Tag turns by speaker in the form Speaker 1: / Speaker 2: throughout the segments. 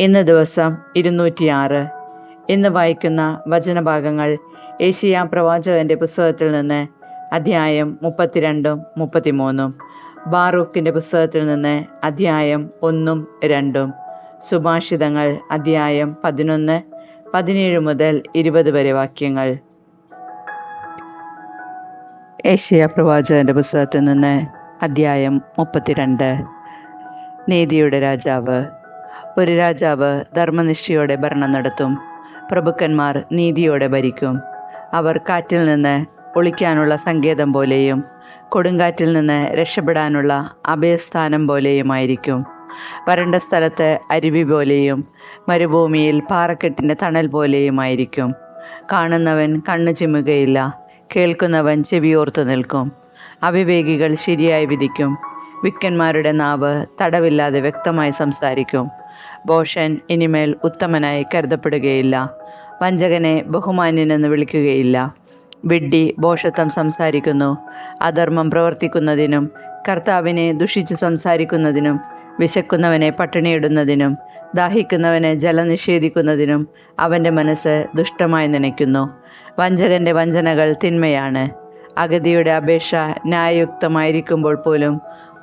Speaker 1: ഇന്ന് ദിവസം 206. ഇന്ന് വായിക്കുന്ന വചനഭാഗങ്ങൾ ഏശയ്യാ പ്രവാചകന്റെ പുസ്തകത്തിൽ നിന്ന് അധ്യായം 32, 33. ബാറൂക്കിന്റെ പുസ്തകത്തിൽ നിന്ന് അധ്യായം 1, 2. സുഭാഷിതങ്ങൾ അധ്യായം 11, 17 മുതൽ 20 വരെ വാക്യങ്ങൾ. ഏശയ്യാ പ്രവാചകന്റെ പുസ്തകത്തിൽ നിന്ന് അധ്യായം 32. നീതിയുടെ രാജാവ്. ഒരു രാജാവ് ധർമ്മനിഷ്ഠയോടെ ഭരണം നടത്തും. പ്രഭുക്കന്മാർ നീതിയോടെ ഭരിക്കും. അവർ കാറ്റിൽ നിന്ന് ഒളിക്കാനുള്ള സങ്കേതം പോലെയും കൊടുങ്കാറ്റിൽ നിന്ന് രക്ഷപ്പെടാനുള്ള അഭയസ്ഥാനം പോലെയുമായിരിക്കും. വരണ്ട സ്ഥലത്ത് അരുവി പോലെയും മരുഭൂമിയിൽ പാറക്കെട്ടിൻ്റെ തണൽ പോലെയുമായിരിക്കും. കാണുന്നവൻ കണ്ണു ചിമ്മുകയില്ല, കേൾക്കുന്നവൻ ചെവിയോർത്തു നിൽക്കും. അവിവേകികൾ ശരിയായി വിധിക്കും. വിക്കന്മാരുടെ നാവ് തടവില്ലാതെ വ്യക്തമായി സംസാരിക്കും. ഭോഷൻ ഇനിമേൽ ഉത്തമനായി കരുതപ്പെടുകയില്ല. വഞ്ചകനെ ബഹുമാന്യനെന്ന് വിളിക്കുകയില്ല. വിഡ്ഢി ഭോഷത്വം സംസാരിക്കുന്നു. അധർമ്മം പ്രവർത്തിക്കുന്നതിനും കർത്താവിനെ ദുഷിച്ച് സംസാരിക്കുന്നതിനും വിശക്കുന്നവനെ പട്ടിണിയിടുന്നതിനും ദാഹിക്കുന്നവനെ ജലം നിഷേധിക്കുന്നതിനും അവൻ്റെ മനസ്സ് ദുഷ്ടമായി നനയ്ക്കുന്നു. വഞ്ചകൻ്റെ വഞ്ചനകൾ തിന്മയാണ്. അഗതിയുടെ അപേക്ഷ ന്യായയുക്തമായിരിക്കുമ്പോൾ പോലും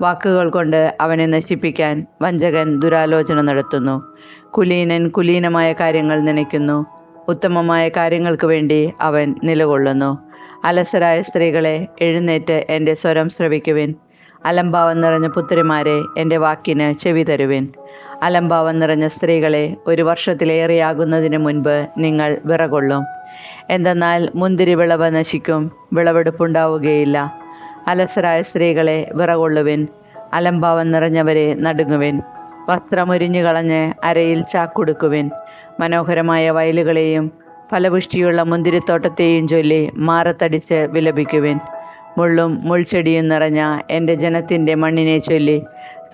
Speaker 1: വാക്കുകൾ കൊണ്ട് അവനെ നശിപ്പിക്കാൻ വഞ്ചകൻ ദുരാലോചന നടത്തുന്നു. കുലീനൻ കുലീനമായ കാര്യങ്ങൾ നനയ്ക്കുന്നു. ഉത്തമമായ കാര്യങ്ങൾക്ക് വേണ്ടി അവൻ നിലകൊള്ളുന്നു. അലസരായ സ്ത്രീകളെ, എഴുന്നേറ്റ് എൻ്റെ സ്വരം ശ്രവിക്കുവിൻ. അലംഭാവം നിറഞ്ഞ പുത്രിമാരെ, എൻ്റെ വാക്കിന് ചെവി തരുവിൻ. അലംഭാവം നിറഞ്ഞ സ്ത്രീകളെ, ഒരു വർഷത്തിലേറെയാകുന്നതിന് മുൻപ് നിങ്ങൾ വിറകൊള്ളും. എന്തെന്നാൽ മുന്തിരി വിളവ് നശിക്കും, വിളവെടുപ്പുണ്ടാവുകയില്ല. അലസരായ സ്ത്രീകളെ, വിറകൊള്ളുവിൻ. അലംഭാവം നിറഞ്ഞവരെ, നടുങ്ങുവിൻ. വസ്ത്രമൊരിഞ്ഞു കളഞ്ഞ് അരയിൽ ചാക്കുടുക്കുവിൻ. മനോഹരമായ വയലുകളെയും ഫലപുഷ്ടിയുള്ള മുന്തിരിത്തോട്ടത്തെയും ചൊല്ലി മാറത്തടിച്ച് വിലപിക്കുവിൻ. മുള്ളും മുൾച്ചെടിയും നിറഞ്ഞ എൻ്റെ ജനത്തിൻ്റെ മണ്ണിനെ ചൊല്ലി,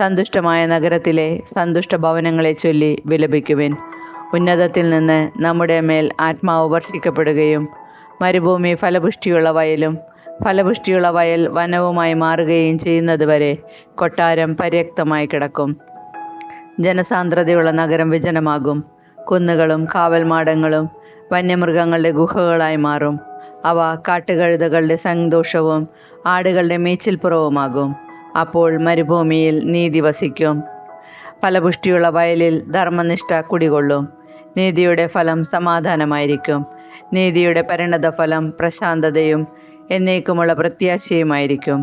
Speaker 1: സന്തുഷ്ടമായ നഗരത്തിലെ സന്തുഷ്ട ഭവനങ്ങളെ ചൊല്ലി വിലപിക്കുവിൻ. ഉന്നതത്തിൽ നിന്ന് നമ്മുടെ മേൽ ആത്മാവ് വർഷിക്കപ്പെടുകയും മരുഭൂമി ഫലപുഷ്ടിയുള്ള വയൽ വനവുമായി മാറുകയും ചെയ്യുന്നതുവരെ കൊട്ടാരം പര്യാപ്തമായി കിടക്കും. ജനസാന്ദ്രതയുള്ള നഗരം വിജനമാകും. കുന്നുകളും കാവൽമാടങ്ങളും വന്യമൃഗങ്ങളുടെ ഗുഹകളായി മാറും. അവ കാട്ടുകഴുതകളുടെ സന്തോഷവും ആടുകളുടെ മേച്ചിൽപ്പുറവുമാകും. അപ്പോൾ മരുഭൂമിയിൽ നീതി വസിക്കും. ഫലപുഷ്ടിയുള്ള വയലിൽ ധർമ്മനിഷ്ഠ കുടികൊള്ളും. നീതിയുടെ ഫലം സമാധാനമായിരിക്കും. നീതിയുടെ പരിണതഫലം പ്രശാന്തതയും എന്നേക്കുമുള്ള പ്രത്യാശയുമായിരിക്കും.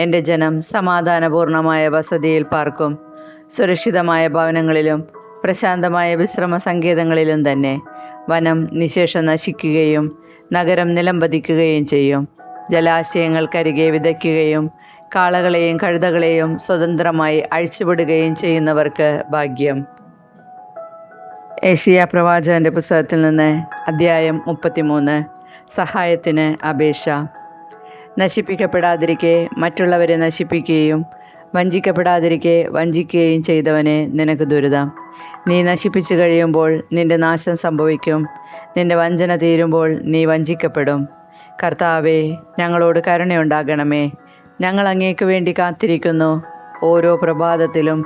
Speaker 1: എൻ്റെ ജനം സമാധാനപൂർണമായ വസതിയിൽ പാർക്കും. സുരക്ഷിതമായ ഭവനങ്ങളിലും പ്രശാന്തമായ വിശ്രമ സങ്കേതങ്ങളിലും തന്നെ. വനം നിശേഷം നശിക്കുകയും നഗരം നിലംപതിക്കുകയും ചെയ്യും. ജലാശയങ്ങൾക്കരികെ വിതയ്ക്കുകയും കാളകളെയും കഴുതകളെയും സ്വതന്ത്രമായി അഴിച്ചുവിടുകയും ചെയ്യുന്നവർക്ക് ഭാഗ്യം. ഏശയ്യാ പ്രവാചകന്റെ പുസ്തകത്തിൽ നിന്ന് അധ്യായം 33. സഹായത്തിന് അപേക്ഷ. നശിപ്പിക്കപ്പെടാതിരിക്കെ മറ്റുള്ളവരെ നശിപ്പിക്കുകയും വഞ്ചിക്കപ്പെടാതിരിക്കെ വഞ്ചിക്കുകയും ചെയ്തവനെ, നിനക്ക് ദുരിതം. നീ നശിപ്പിച്ചു കഴിയുമ്പോൾ നിന്റെ നാശം സംഭവിക്കും. നിന്റെ വഞ്ചന തീരുമ്പോൾ നീ വഞ്ചിക്കപ്പെടും. കർത്താവേ, ഞങ്ങളോട് കരുണയുണ്ടാകണമേ. ഞങ്ങൾ അങ്ങേക്ക് വേണ്ടി കാത്തിരിക്കുന്നു. ഓരോ പ്രഭാതത്തിലും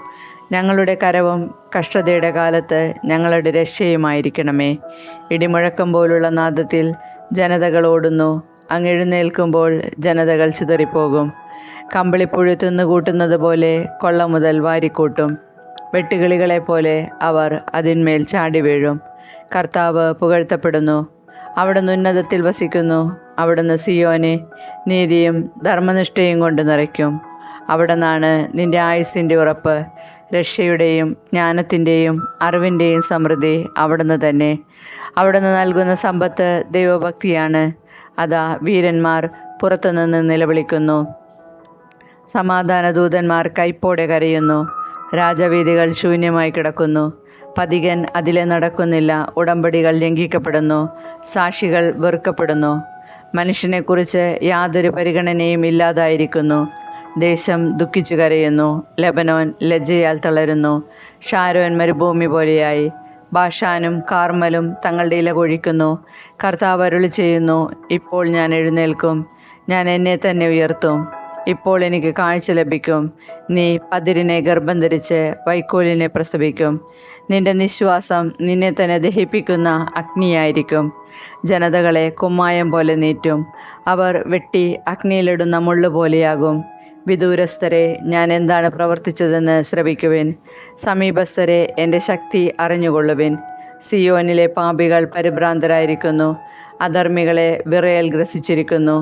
Speaker 1: ഞങ്ങളുടെ കരവും കഷ്ടതയുടെ കാലത്ത് ഞങ്ങളുടെ രക്ഷയുമായിരിക്കണമേ. ഇടിമുഴക്കം പോലുള്ള നാദത്തിൽ ജനതകൾ ഓടുന്നു. അങ്ങ് എഴുന്നേൽക്കുമ്പോൾ ജനതകൾ ചിതറിപ്പോകും. കമ്പിളിപ്പുഴു തിന്നുകൂട്ടുന്നത് പോലെ കൊള്ള മുതൽ വാരിക്കൂട്ടും. വെട്ടുകിളികളെപ്പോലെ അവർ അതിന്മേൽ ചാടി വീഴും. കർത്താവ് പുകഴ്ത്തപ്പെടുന്നു. അവിടുന്ന് ഉന്നതത്തിൽ വസിക്കുന്നു. അവിടുന്ന് സിയോനെ നീതിയും ധർമ്മനിഷ്ഠയും കൊണ്ട് നിറയ്ക്കും. അവിടുന്നാണ് നിന്റെ ആയുസ്സിൻ്റെ ഉറപ്പ്. രക്ഷയുടെയും ജ്ഞാനത്തിൻ്റെയും അറിവിൻ്റെയും സമൃദ്ധി അവിടുന്ന് തന്നെ. അവിടുന്ന് നൽകുന്ന സമ്പത്ത് ദൈവഭക്തിയാണ്. അതാ വീരന്മാർ പുറത്തുനിന്ന് നിലവിളിക്കുന്നു. സമാധാന ദൂതന്മാർ കൈപ്പോടെ കരയുന്നു. രാജവീഥികൾ ശൂന്യമായി കിടക്കുന്നു. പഥികൻ അതിലെ നടക്കുന്നില്ല. ഉടമ്പടികൾ ലംഘിക്കപ്പെടുന്നു. സാക്ഷികൾ വെറുക്കപ്പെടുന്നു. മനുഷ്യനെക്കുറിച്ച് യാതൊരു പരിഗണനയും ഇല്ലാതായിരിക്കുന്നു. ദേശം ദുഃഖിച്ചു കരയുന്നു. ലെബനോൻ ലജ്ജയാൽ തളരുന്നു. ഷാരോൻ മരുഭൂമി പോലെയായി. ബാഷാനും കാർമലും തങ്ങളുടെ ഇല കൊഴിക്കുന്നു. കർത്താവ് അരുളി ചെയ്യുന്നു, ഇപ്പോൾ ഞാൻ എഴുന്നേൽക്കും. ഞാൻ എന്നെ തന്നെ ഉയർത്തും. ഇപ്പോൾ എനിക്ക് കാഴ്ച ലഭിക്കും. നീ പതിരിനെ ഗർഭം ധരിച്ച് വൈക്കോലിനെ പ്രസവിക്കും. നിന്റെ നിശ്വാസം നിന്നെ തന്നെ ദഹിപ്പിക്കുന്ന അഗ്നിയായിരിക്കും. ജനതകളെ കുമ്മായം പോലെ നീറ്റും. അവർ വെട്ടി അഗ്നിയിലിടുന്ന മുള്ളുപോലെയാകും. വിദൂരസ്ഥരെ ഞാൻ എന്താണ് പ്രവർത്തിച്ചതെന്ന് ശ്രവിക്കുവിൻ. സമീപസ്ഥരെ എൻ്റെ ശക്തി അറിഞ്ഞുകൊള്ളുവിൻ. സിയോനിലെ പാപികൾ പരിഭ്രാന്തരായിരിക്കുന്നു. അധർമ്മികളെ വിറയൽ ഗ്രസിച്ചിരിക്കുന്നു.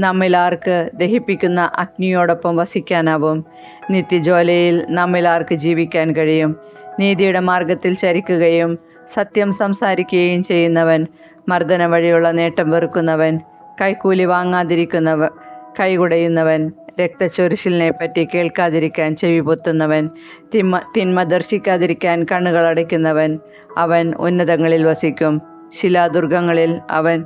Speaker 1: നമ്മിൽ ആർക്ക് ദഹിപ്പിക്കുന്ന അഗ്നിയോടൊപ്പം വസിക്കാനാവും? നിത്യജ്വാലയിൽ നമ്മിൽ ആർക്ക് ജീവിക്കാൻ കഴിയും? നീതിയുടെ മാർഗത്തിൽ ചരിക്കുകയും സത്യം സംസാരിക്കുകയും ചെയ്യുന്നവൻ, മർദ്ദന വഴിയുള്ള നേട്ടം വെറുക്കുന്നവൻ, കൈക്കൂലി വാങ്ങാതിരിക്കുന്നവൻ, കൈകുടയുന്നവൻ, രക്തച്ചൊരിച്ചിലിനെ പറ്റി കേൾക്കാതിരിക്കാൻ ചെവി പൊത്തുന്നവൻ, തിന്മ ദർശിക്കാതിരിക്കാൻ കണ്ണുകൾ അടയ്ക്കുന്നവൻ, അവൻ ഉന്നതങ്ങളിൽ വസിക്കും. ശിലാദുർഗങ്ങളിൽ അവൻ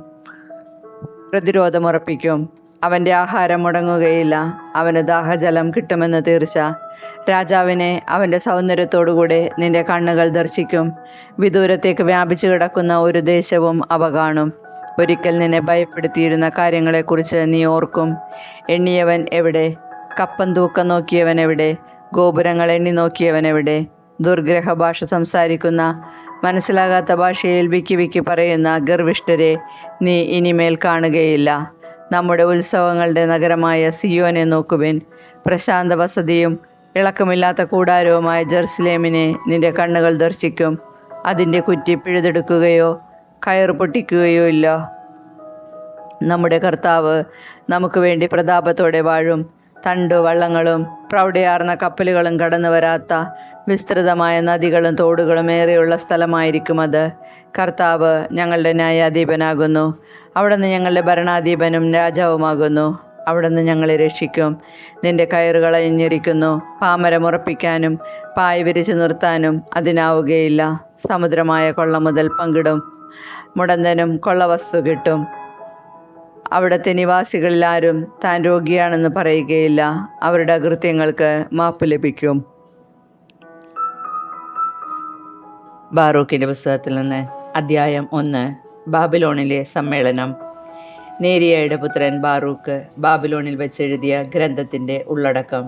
Speaker 1: പ്രതിരോധമുറപ്പിക്കും. അവൻ്റെ ആഹാരം മുടങ്ങുകയില്ല. അവന് ദാഹജലം കിട്ടുമെന്ന് തീർച്ച. രാജാവിനെ അവൻ്റെ സൗന്ദര്യത്തോടുകൂടെ നിന്റെ കണ്ണുകൾ ദർശിക്കും. വിദൂരത്തേക്ക് വ്യാപിച്ചു കിടക്കുന്ന ഒരു ദേശവും അവ കാണും. ഒരിക്കൽ നിന്നെ ഭയപ്പെടുത്തിയിരുന്ന കാര്യങ്ങളെക്കുറിച്ച് നീ ഓർക്കും. എണ്ണിയവൻ എവിടെ? കപ്പം തൂക്കം നോക്കിയവൻ എവിടെ? ഗോപുരങ്ങൾ എണ്ണി നോക്കിയവൻ എവിടെ? ദുർഗ്രഹ ഭാഷ സംസാരിക്കുന്ന, മനസ്സിലാകാത്ത ഭാഷയിൽ വിക്കി വിക്കി പറയുന്ന ഗർവിഷ്ഠരെ നീ ഇനിമേൽ കാണുകയില്ല. നമ്മുടെ ഉത്സവങ്ങളുടെ നഗരമായ സിയോനെ നോക്കുവിൻ. പ്രശാന്ത വസതിയും ഇളക്കമില്ലാത്ത കൂടാരവുമായ ജെറുസലേമിനെ നിന്റെ കണ്ണുകൾ ദർശിക്കും. അതിൻ്റെ കുറ്റി പിഴുതെടുക്കുകയോ കയറ് പൊട്ടിക്കുകയോ ഇല്ല. നമ്മുടെ കർത്താവ് നമുക്ക് വേണ്ടി പ്രതാപത്തോടെ വാഴും. വള്ളങ്ങളും പ്രൗഢയാർന്ന കപ്പലുകളും കടന്നു വരാത്ത വിസ്തൃതമായ നദികളും തോടുകളും ഏറെയുള്ള സ്ഥലമായിരിക്കും അത്. കർത്താവ് ഞങ്ങളുടെ ന്യായാധിപനാകുന്നു. അവിടുന്ന് ഞങ്ങളുടെ ഭരണാധിപനും രാജാവുമാകുന്നു. അവിടുന്ന് ഞങ്ങളെ രക്ഷിക്കും. നിന്റെ കയറുകൾ അഴിഞ്ഞിരിക്കുന്നു. പാമരമുറപ്പിക്കാനും പായ് വിരിച്ചു നിർത്താനും അതിനാവുകയില്ല. സമുദ്രമായ കൊള്ള മുതൽ പങ്കിടും. മുടന്തനും കൊള്ളവസ്തു കിട്ടും. അവിടുത്തെ നിവാസികളിൽ ആരും താൻ രോഗിയാണെന്ന് പറയുകയില്ല. അവരുടെ അകൃത്യങ്ങൾക്ക് മാപ്പ് ലഭിക്കും. ബാറൂക്കിൻ്റെ പുസ്തകത്തിൽ നിന്ന് അധ്യായം 1. ബാബിലോണിലെ സമ്മേളനം. നേരിയയുടെ പുത്രൻ ബാറൂക്ക് ബാബിലോണിൽ വെച്ചെഴുതിയ ഗ്രന്ഥത്തിൻ്റെ ഉള്ളടക്കം.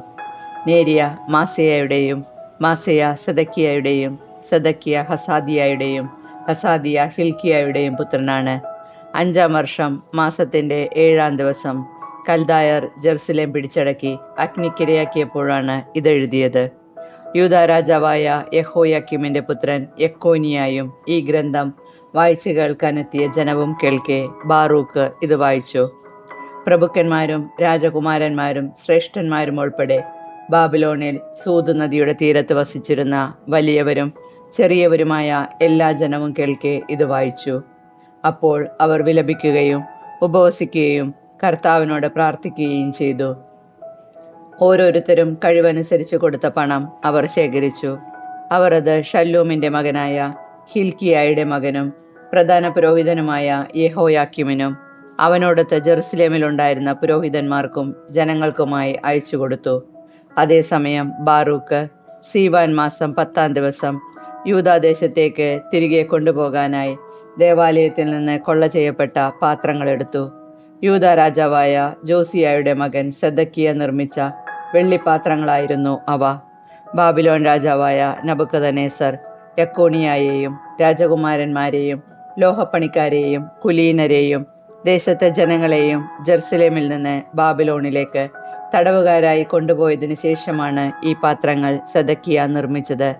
Speaker 1: നേരിയ മാസേയയുടെയും മാസേയ സെദക്കിയയുടെയും സെദക്കിയ ഹസാദിയായുടെയും ഹസാദിയ ഹിൽക്കിയായുടെയും പുത്രനാണ്. 5-ാം വർഷം മാസത്തിൻ്റെ 7-ാം ദിവസം കൽദായർ ജെറുസലേം പിടിച്ചടക്കി അഗ്നിക്കിരയാക്കിയപ്പോഴാണ് ഇതെഴുതിയത്. യൂദാ രാജാവായ യെഹോയാക്കീമിൻ്റെ പുത്രൻ യെക്കോനിയായും ഈ ഗ്രന്ഥം വായിച്ചു കേൾക്കാനെത്തിയ ജനവും കേൾക്കെ ബാറൂക്ക് ഇത് വായിച്ചു. പ്രഭുക്കന്മാരും രാജകുമാരന്മാരും ശ്രേഷ്ഠന്മാരും ഉൾപ്പെടെ ബാബിലോണിൽ സൂത് നദിയുടെ തീരത്ത് വസിച്ചിരുന്ന വലിയവരും ചെറിയവരുമായ എല്ലാ ജനവും കേൾക്കെ ഇത് വായിച്ചു. അപ്പോൾ അവർ വിലപിക്കുകയും ഉപവസിക്കുകയും കർത്താവിനോട് പ്രാർത്ഥിക്കുകയും ചെയ്തു. ഓരോരുത്തരും കഴിവനുസരിച്ച് കൊടുത്ത പണം അവർ ശേഖരിച്ചു. അവർ അത് ഷല്ലൂമിൻ്റെ മകനായ ഹിൽക്കിയായുടെ മകനും പ്രധാന പുരോഹിതനുമായ യെഹോയാക്കീമിനും അവനോടൊത്ത് ജെറുസലേമിലുണ്ടായിരുന്ന പുരോഹിതന്മാർക്കും ജനങ്ങൾക്കുമായി അയച്ചു കൊടുത്തു. അതേസമയം ബാറൂക്ക് സീവാൻ മാസം 10-ാം ദിവസം യൂദാദേശത്തേക്ക് തിരികെ കൊണ്ടുപോകാനായി ദേവാലയത്തിൽ നിന്ന് കൊള്ള ചെയ്യപ്പെട്ട പാത്രങ്ങളെടുത്തു. യൂദാ രാജാവായ ജോസിയായുടെ മകൻ സെദക്കിയ നിർമ്മിച്ച വെള്ളിപ്പാത്രങ്ങളായിരുന്നു അവ. ബാബിലോൺ രാജാവായ നബുക്കദ്നേസർ യെക്കോനിയായെയും രാജകുമാരന്മാരെയും ലോഹപ്പണിക്കാരെയും കുലീനരെയും ദേശത്തെ ജനങ്ങളെയും ജെറുസലേമിൽ നിന്ന് ബാബിലോണിലേക്ക് തടവുകാരായി കൊണ്ടുപോയതിനു ശേഷമാണ് ഈ പാത്രങ്ങൾ സെദക്കിയ നിർമ്മിച്ചത്.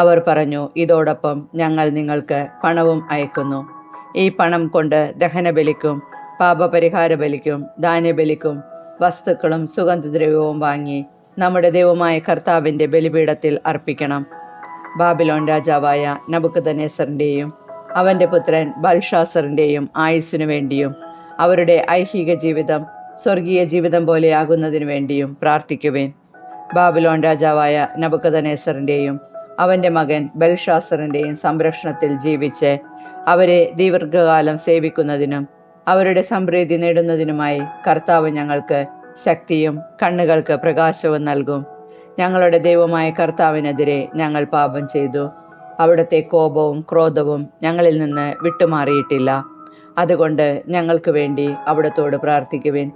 Speaker 1: അവർ പറഞ്ഞു, ഇതോടൊപ്പം ഞങ്ങൾ നിങ്ങൾക്ക് പണവും അയക്കുന്നു. ഈ പണം കൊണ്ട് ദഹനബലിക്കും പാപപരിഹാര ബലിക്കും ധാന്യബലിക്കും വസ്തുക്കളും സുഗന്ധദ്രവ്യവും വാങ്ങി നമ്മുടെ ദൈവമായ കർത്താവിൻ്റെ ബലിപീഠത്തിൽ അർപ്പിക്കണം. ബാബിലോൺ രാജാവായ നബുക്കദ്നേസറിൻ്റെയും അവൻ്റെ പുത്രൻ ബൽഷാസറിൻ്റെയും ആയുസ്സിനു വേണ്ടിയും അവരുടെ ഐഹിക ജീവിതം സ്വർഗീയ ജീവിതം പോലെയാകുന്നതിനു വേണ്ടിയും പ്രാർത്ഥിക്കുവേൻ. ബാബിലോൺ രാജാവായ നബുക്കദ്നേസറിൻ്റെയും അവൻ്റെ മകൻ ബൽഷാസറിൻ്റെയും സംരക്ഷണത്തിൽ ജീവിച്ച് അവരെ ദീർഘകാലം സേവിക്കുന്നതിനും അവരുടെ സംപ്രീതി നേടുന്നതിനുമായി കർത്താവ് ഞങ്ങൾക്ക് ശക്തിയും കണ്ണുകൾക്ക് പ്രകാശവും നൽകും. ഞങ്ങളുടെ ദൈവമായ കർത്താവിനെതിരെ ഞങ്ങൾ പാപം ചെയ്തു. അവിടുത്തെ കോപവും ക്രോധവും ഞങ്ങളിൽ നിന്ന് വിട്ടുമാറിയിട്ടില്ല. അതുകൊണ്ട് ഞങ്ങൾക്ക് വേണ്ടി അവിടുത്തോട് പ്രാർത്ഥിക്കുവിൻ.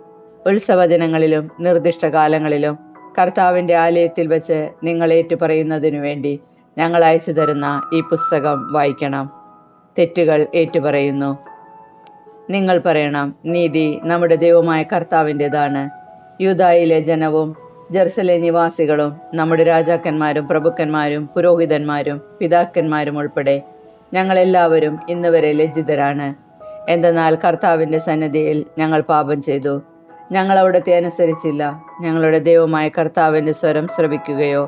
Speaker 1: ഉത്സവ ദിനങ്ങളിലും നിർദ്ദിഷ്ട കാലങ്ങളിലും കർത്താവിൻ്റെ ആലയത്തിൽ വെച്ച് നിങ്ങൾ ഏറ്റുപറയുന്നതിനു വേണ്ടി ഞങ്ങൾ അയച്ചു തരുന്ന ഈ പുസ്തകം വായിക്കണം. തെറ്റുകൾ ഏറ്റുപറയുന്നു. നിങ്ങൾ പറയണം, നീതി നമ്മുടെ ദൈവമായ കർത്താവിൻ്റെതാണ്. യൂദായിലെ ജനവും ജെറുസലേം നിവാസികളും നമ്മുടെ രാജാക്കന്മാരും പ്രഭുക്കന്മാരും പുരോഹിതന്മാരും പിതാക്കന്മാരും ഉൾപ്പെടെ ഞങ്ങളെല്ലാവരും ഇന്നുവരെ ലജ്ജിതരാണ്. എന്തെന്നാൽ കർത്താവിൻ്റെ സന്നിധിയിൽ ഞങ്ങൾ പാപം ചെയ്തു. ഞങ്ങൾ അവിടുത്തെ അനുസരിച്ചില്ല. ഞങ്ങളുടെ ദൈവമായ കർത്താവിൻ്റെ സ്വരം ശ്രവിക്കുകയോ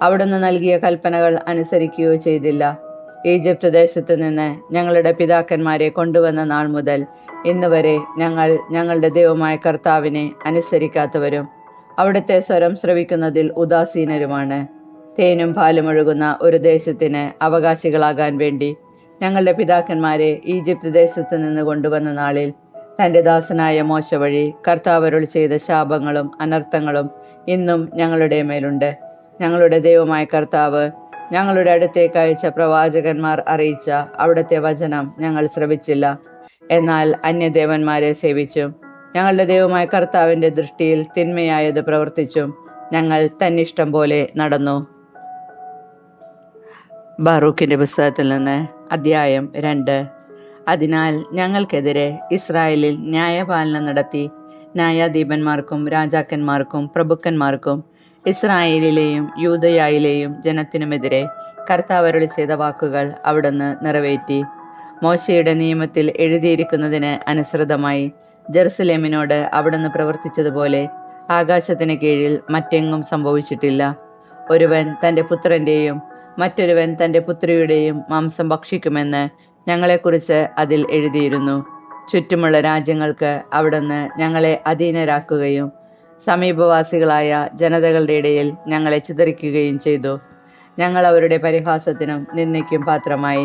Speaker 1: അവിടുന്ന് നൽകിയ കൽപ്പനകൾ അനുസരിക്കുകയോ ചെയ്തില്ല. ഈജിപ്ത് ദേശത്ത് നിന്ന് ഞങ്ങളുടെ പിതാക്കന്മാരെ കൊണ്ടുവന്ന നാൾ മുതൽ ഇന്ന് വരെ ഞങ്ങൾ ഞങ്ങളുടെ ദൈവമായ കർത്താവിനെ അനുസരിക്കാത്തവരും അവിടുത്തെ സ്വരം ശ്രവിക്കുന്നതിൽ ഉദാസീനരുമാണ്. തേനും പാലും ഒഴുകുന്ന ഒരു ദേശത്തിന് അവകാശികളാകാൻ വേണ്ടി ഞങ്ങളുടെ പിതാക്കന്മാരെ ഈജിപ്ത് ദേശത്ത് നിന്ന് കൊണ്ടുവന്ന നാളിൽ തൻ്റെ ദാസനായ മോശ വഴി കർത്താവ് അരുളി ചെയ്ത ശാപങ്ങളും അനർത്ഥങ്ങളും ഇന്നും ഞങ്ങളുടെ മേലുണ്ട്. ഞങ്ങളുടെ ദൈവമായ കർത്താവ് ഞങ്ങളുടെ അടുത്തേക്ക് അയച്ച പ്രവാചകന്മാർ അറിയിച്ച അവിടുത്തെ വചനം ഞങ്ങൾ ശ്രവിച്ചില്ല. എന്നാൽ അന്യദേവന്മാരെ സേവിച്ചും ഞങ്ങളുടെ ദൈവമായ കർത്താവിൻ്റെ ദൃഷ്ടിയിൽ തിന്മയായത് പ്രവർത്തിച്ചും ഞങ്ങൾ തന്നിഷ്ടം പോലെ നടന്നു. ബാറൂക്കിൻ്റെ പുസ്തകത്തിൽ നിന്ന് അധ്യായം 2. അതിനാൽ ഞങ്ങൾക്കെതിരെ ഇസ്രായേലിൽ ന്യായപാലനം നടത്തി ന്യായാധിപന്മാർക്കും രാജാക്കന്മാർക്കും പ്രഭുക്കന്മാർക്കും ഇസ്രായേലിലെയും യൂദയായിലെയും ജനത്തിനുമെതിരെ കർത്താവ് അരുളി ചെയ്ത വാക്കുകൾ അവിടുന്ന് നിറവേറ്റി. മോശയുടെ നിയമത്തിൽ എഴുതിയിരിക്കുന്നതിന് അനുസൃതമായി ജെറുസലേമിനോട് അവിടുന്ന് പ്രവർത്തിച്ചതുപോലെ ആകാശത്തിന് കീഴിൽ മറ്റെങ്ങും സംഭവിച്ചിട്ടില്ല. ഒരുവൻ തൻ്റെ പുത്രൻ്റെയും മറ്റൊരുവൻ തൻ്റെ പുത്രിയുടെയും മാംസം ഭക്ഷിക്കുമെന്ന് ഞങ്ങളെക്കുറിച്ച് അതിൽ എഴുതിയിരുന്നു. ചുറ്റുമുള്ള രാജ്യങ്ങൾക്ക് അവിടുന്ന് ഞങ്ങളെ അധീനരാക്കുകയും സമീപവാസികളായ ജനതകളുടെ ഇടയിൽ ഞങ്ങളെ ചിതറിക്കുകയും ചെയ്തു. ഞങ്ങൾ അവരുടെ പരിഹാസത്തിനും നിന്ദയ്ക്കും പാത്രമായി.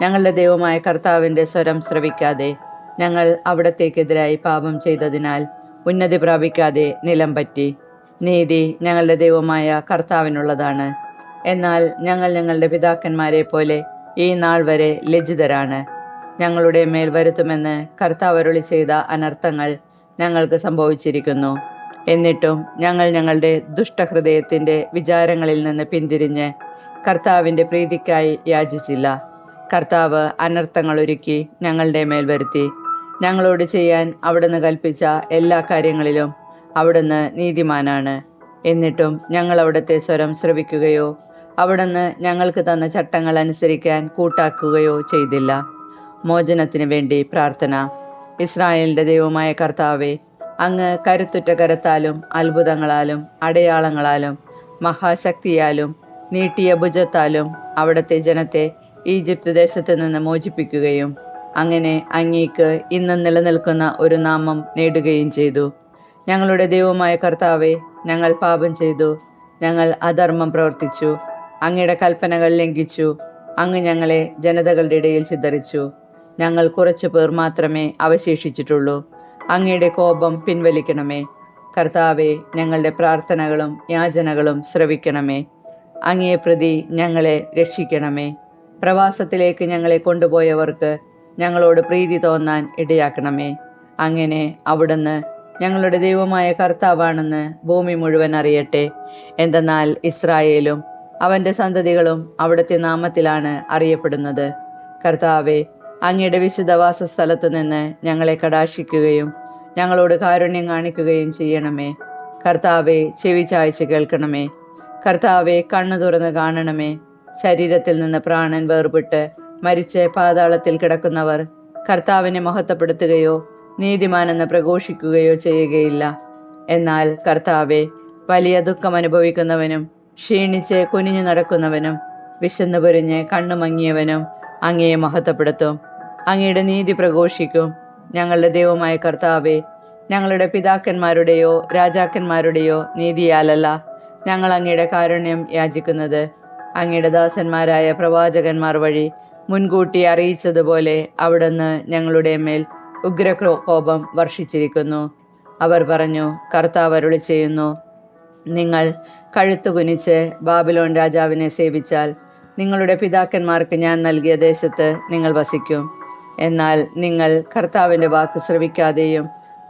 Speaker 1: ഞങ്ങളുടെ ദൈവമായ കർത്താവിൻ്റെ സ്വരം ശ്രവിക്കാതെ ഞങ്ങൾ അവിടത്തേക്കെതിരായി പാപം ചെയ്തതിനാൽ ഉന്നതി പ്രാപിക്കാതെ നിലം പറ്റി. നീതി ഞങ്ങളുടെ ദൈവമായ കർത്താവിനുള്ളതാണ്. എന്നാൽ ഞങ്ങൾ ഞങ്ങളുടെ പിതാക്കന്മാരെ പോലെ ഈ നാൾ വരെ ലജ്ജിതരാണ്. ഞങ്ങളുടെ മേൽ വരുത്തുമെന്ന് കർത്താവ് അരുളി ചെയ്ത അനർത്ഥങ്ങൾ ഞങ്ങൾക്ക് സംഭവിച്ചിരിക്കുന്നു. എന്നിട്ടും ഞങ്ങൾ ഞങ്ങളുടെ ദുഷ്ടഹൃദയത്തിൻ്റെ വിചാരങ്ങളിൽ നിന്ന് പിന്തിരിഞ്ഞ് കർത്താവിൻ്റെ പ്രീതിക്കായി യാചിച്ചില്ല. കർത്താവ് അനർത്ഥങ്ങൾ ഒരുക്കി ഞങ്ങളുടെ മേൽ വരുത്തി. ഞങ്ങളോട് ചെയ്യാൻ അവിടുന്ന് കൽപ്പിച്ച എല്ലാ കാര്യങ്ങളിലും അവിടുന്ന് നീതിമാനാണ്. എന്നിട്ടും ഞങ്ങൾ അവിടുത്തെ സ്വരം ശ്രവിക്കുകയോ അവിടുന്ന് ഞങ്ങൾക്ക് തന്ന ചട്ടങ്ങൾ അനുസരിക്കാൻ കൂട്ടാക്കുകയോ ചെയ്തില്ല. മോചനത്തിന് വേണ്ടി പ്രാർത്ഥന. ഇസ്രായേലിൻ്റെ ദൈവമായ കർത്താവെ, അങ്ങ് കരുത്തുറ്റ കരത്താലും അത്ഭുതങ്ങളാലും അടയാളങ്ങളാലും മഹാശക്തിയാലും നീട്ടിയ ഭുജത്താലും അവിടുത്തെ ജനത്തെ ഈജിപ്ത് ദേശത്ത് നിന്ന് മോചിപ്പിക്കുകയും അങ്ങനെ അങ്ങേക്ക് ഇന്ന് നിലനിൽക്കുന്ന ഒരു നാമം നേടുകയും ചെയ്തു. ഞങ്ങളുടെ ദൈവമായ കർത്താവെ, ഞങ്ങൾ പാപം ചെയ്തു. ഞങ്ങൾ അധർമ്മം പ്രവർത്തിച്ചു. അങ്ങയുടെ കൽപ്പനകൾ ലംഘിച്ചു. അങ്ങ് ഞങ്ങളെ ജനതകളുടെ ഇടയിൽ ചിതറിച്ചു. ഞങ്ങൾ കുറച്ചു പേർ മാത്രമേ അവശേഷിച്ചിട്ടുള്ളൂ. അങ്ങയുടെ കോപം പിൻവലിക്കണമേ. കർത്താവെ, ഞങ്ങളുടെ പ്രാർത്ഥനകളും യാചനകളും ശ്രവിക്കണമേ. അങ്ങയെ പ്രതി ഞങ്ങളെ രക്ഷിക്കണമേ. പ്രവാസത്തിലേക്ക് ഞങ്ങളെ കൊണ്ടുപോയവർക്ക് ഞങ്ങളോട് പ്രീതി തോന്നാൻ ഇടയാക്കണമേ. അങ്ങനെ അവിടുന്ന് ഞങ്ങളുടെ ദൈവമായ കർത്താവാണെന്ന് ഭൂമി മുഴുവൻ അറിയട്ടെ. എന്തെന്നാൽ ഇസ്രായേലും അവൻ്റെ സന്തതികളും അവിടുത്തെ നാമത്തിലാണ് അറിയപ്പെടുന്നത്. കർത്താവെ, അങ്ങയുടെ വിശുദ്ധ വാസസ്ഥലത്ത് നിന്ന് ഞങ്ങളെ കടാക്ഷിക്കുകയും ഞങ്ങളോട് കാരുണ്യം കാണിക്കുകയും ചെയ്യണമേ. കർത്താവെ, ചെവി ചായ്ച്ച് കേൾക്കണമേ. കർത്താവെ, കണ്ണു തുറന്ന് കാണണമേ. ശരീരത്തിൽ നിന്ന് പ്രാണൻ വേർപെട്ട് മരിച്ച് പാതാളത്തിൽ കിടക്കുന്നവർ കർത്താവിനെ മഹത്വപ്പെടുത്തുകയോ നീതിമാനെന്ന് പ്രഘോഷിക്കുകയോ ചെയ്യുകയില്ല. എന്നാൽ കർത്താവെ, വലിയ ദുഃഖം അനുഭവിക്കുന്നവനും ക്ഷീണിച്ച് കുനിഞ്ഞു നടക്കുന്നവനും വിശന്നു പൊരിഞ്ഞ് കണ്ണുമങ്ങിയവനും അങ്ങയെ മഹത്വപ്പെടുത്തും. അങ്ങയുടെ നീതി പ്രഘോഷിക്കും. ഞങ്ങളുടെ ദൈവമായ കർത്താവെ, ഞങ്ങളുടെ പിതാക്കന്മാരുടെയോ രാജാക്കന്മാരുടെയോ നീതിയാലല്ല ഞങ്ങൾ അങ്ങയുടെ കാരുണ്യം യാചിക്കുന്നത്. അങ്ങയുടെ ദാസന്മാരായ പ്രവാചകന്മാർ വഴി മുൻകൂട്ടി അറിയിച്ചതുപോലെ അവിടുന്ന് ഞങ്ങളുടെ മേൽ ഉഗ്രകോപം വർഷിച്ചിരിക്കുന്നു. അവർ പറഞ്ഞു, കർത്താവ് അരുളി ചെയ്യുന്നു, നിങ്ങൾ കഴുത്തു കുനിച്ച് ബാബിലോൺ രാജാവിനെ സേവിച്ചാൽ നിങ്ങളുടെ പിതാക്കന്മാർക്ക് ഞാൻ നൽകിയ ദേശത്ത് നിങ്ങൾ വസിക്കും. എന്നാൽ നിങ്ങൾ കർത്താവിൻ്റെ വാക്ക് ശ്രവിക്കാതെയും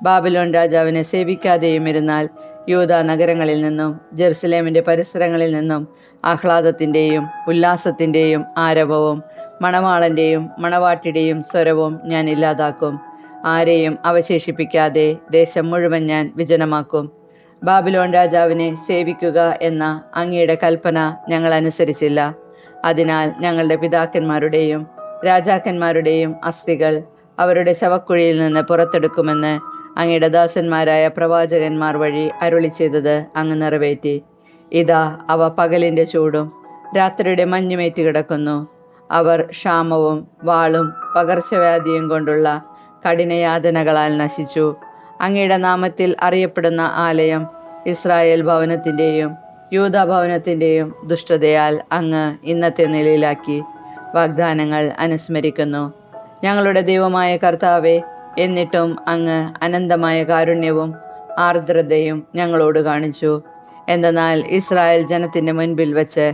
Speaker 1: ബാബിലോൺ രാജാവിനെ സേവിക്കാതെയും ഇരുന്നാൽ യൂദാ നഗരങ്ങളിൽ നിന്നും ജെറുസലേമിൻ്റെ പരിസരങ്ങളിൽ നിന്നും ആഹ്ലാദത്തിൻ്റെയും ഉല്ലാസത്തിൻ്റെയും ആരവവും മണവാളൻ്റെയും മണവാട്ടിയുടെയും സ്വരവും ഞാൻ ഇല്ലാതാക്കും. ആരെയും അവശേഷിപ്പിക്കാതെ ദേശം മുഴുവൻ ഞാൻ വിജനമാക്കും. ബാബിലോൺ രാജാവിനെ സേവിക്കുക എന്ന അങ്ങയുടെ കൽപ്പന ഞങ്ങൾ അനുസരിച്ചില്ല. അതിനാൽ ഞങ്ങളുടെ പിതാക്കന്മാരുടെയും രാജാക്കന്മാരുടെയും അസ്ഥികൾ അവരുടെ ശവക്കുഴിയിൽ നിന്ന് പുറത്തെടുക്കുമെന്ന് അങ്ങയുടെ ദാസന്മാരായ പ്രവാചകന്മാർ വഴി അരുളി ചെയ്തത് അങ്ങ് നിറവേറ്റി. ഇതാ, അവ പകലിൻ്റെ ചൂടും രാത്രിയുടെ മഞ്ഞുമേറ്റ് കിടക്കുന്നു. അവർ ക്ഷാമവും വാളും പകർച്ചവ്യാധിയും കൊണ്ടുള്ള കഠിനയാതനകളാൽ നശിച്ചു. അങ്ങയുടെ നാമത്തിൽ അറിയപ്പെടുന്ന ആലയം ഇസ്രായേൽ ഭവനത്തിൻ്റെയും യൂദാ ഭവനത്തിൻ്റെയും ദുഷ്ടതയാൽ അങ്ങ് ഇന്നത്തെ നിലയിലാക്കി. വാഗ്ദാനങ്ങൾ അനുസ്മരിക്കുന്നു. ഞങ്ങളുടെ ദൈവമായ കർത്താവേ, എന്നിട്ടും അങ്ങ് അനന്തമായ കാരുണ്യവും ആർദ്രതയും ഞങ്ങളോട് കാണിച്ചു. എന്തെന്നാൽ ഇസ്രായേൽ ജനത്തിൻ്റെ മുൻപിൽ വച്ച്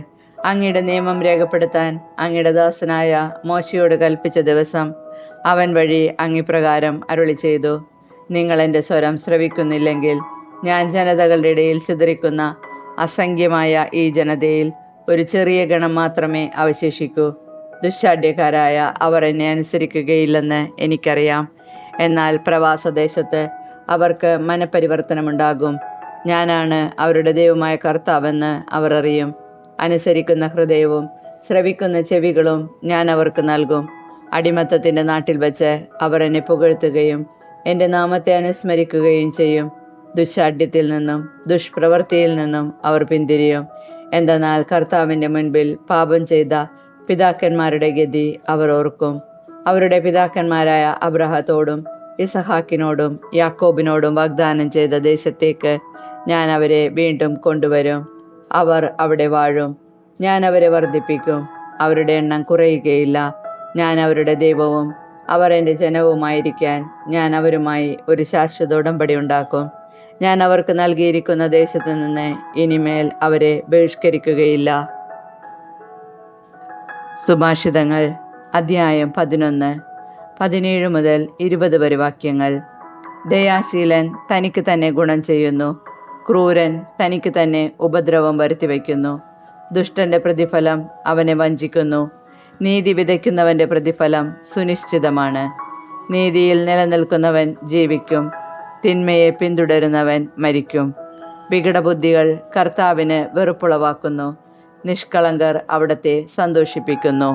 Speaker 1: അങ്ങയുടെ നിയമം രേഖപ്പെടുത്താൻ അങ്ങയുടെ ദാസനായ മോശയോട് കൽപ്പിച്ച ദിവസം അവൻ വഴി അങ്ങിപ്രകാരം അരുളി ചെയ്തു: നിങ്ങൾ എൻ്റെ സ്വരം ശ്രവിക്കുന്നില്ലെങ്കിൽ ഞാൻ ജനതകളുടെ ഇടയിൽ ചിതറിക്കുന്ന അസംഖ്യമായ ഈ ജനതയിൽ ഒരു ചെറിയ ഗണം മാത്രമേ അവശേഷിക്കൂ. ദുശ്ശാഠ്യക്കാരായ അവർ എന്നെ അനുസരിക്കുകയില്ലെന്ന് എനിക്കറിയാം. എന്നാൽ പ്രവാസദേശത്ത് അവർക്ക് മനപരിവർത്തനമുണ്ടാകും. ഞാനാണ് അവരുടെ ദൈവമായ കർത്താവെന്ന് അവർ അറിയും. അനുസരിക്കുന്ന ഹൃദയവും ശ്രവിക്കുന്ന ചെവികളും ഞാൻ അവർക്ക് നൽകും. അടിമത്തത്തിൻ്റെ നാട്ടിൽ വച്ച് അവർ എന്നെ പുകഴ്ത്തുകയും എൻ്റെ നാമത്തെ അനുസ്മരിക്കുകയും ചെയ്യും. ദുശ്ശാഠ്യത്തിൽ നിന്നും ദുഷ്പ്രവൃത്തിയിൽ നിന്നും അവർ പിന്തിരിയും. എന്തെന്നാൽ കർത്താവിൻ്റെ മുൻപിൽ പാപം ചെയ്ത പിതാക്കന്മാരുടെ ഗതി അവർ ഓർക്കും. അവരുടെ പിതാക്കന്മാരായ അബ്രഹത്തോടും ഇസഹാക്കിനോടും യാക്കോബിനോടും വാഗ്ദാനം ചെയ്ത ദേശത്തേക്ക് ഞാൻ അവരെ വീണ്ടും കൊണ്ടുവരും. അവർ അവിടെ വാഴും. ഞാൻ അവരെ വർദ്ധിപ്പിക്കും. അവരുടെ എണ്ണം കുറയുകയില്ല. ഞാൻ അവരുടെ ദൈവവും അവർ എൻ്റെ ജനവുമായിരിക്കാൻ ഞാൻ അവരുമായി ഒരു ശാശ്വത ഉടമ്പടി ഉണ്ടാക്കും. ഞാൻ അവർക്ക് നൽകിയിരിക്കുന്ന ദേശത്ത് നിന്ന് ഇനിമേൽ അവരെ ബഹിഷ്കരിക്കുകയില്ല. സുഭാഷിതങ്ങൾ അധ്യായം 11, 17 മുതൽ 20 വരെ വാക്യങ്ങൾ. ദയാശീലൻ തനിക്ക് തന്നെ ഗുണം ചെയ്യുന്നു. ക്രൂരൻ തനിക്ക് തന്നെ ഉപദ്രവം വരുത്തിവെക്കുന്നു. ദുഷ്ടന്റെ പ്രതിഫലം അവനെ വഞ്ചിക്കുന്നു. നീതി വിതയ്ക്കുന്നവൻ്റെ പ്രതിഫലം സുനിശ്ചിതമാണ്. നീതിയിൽ നിലനിൽക്കുന്നവൻ ജീവിക്കും. തിന്മയെ പിന്തുടരുന്നവൻ മരിക്കും. വികടബുദ്ധികൾ കർത്താവിന് വെറുപ്പുളവാക്കുന്നു. നിഷ്കളങ്കർ അവിടത്തെ സന്തോഷിപ്പിക്കുന്നു.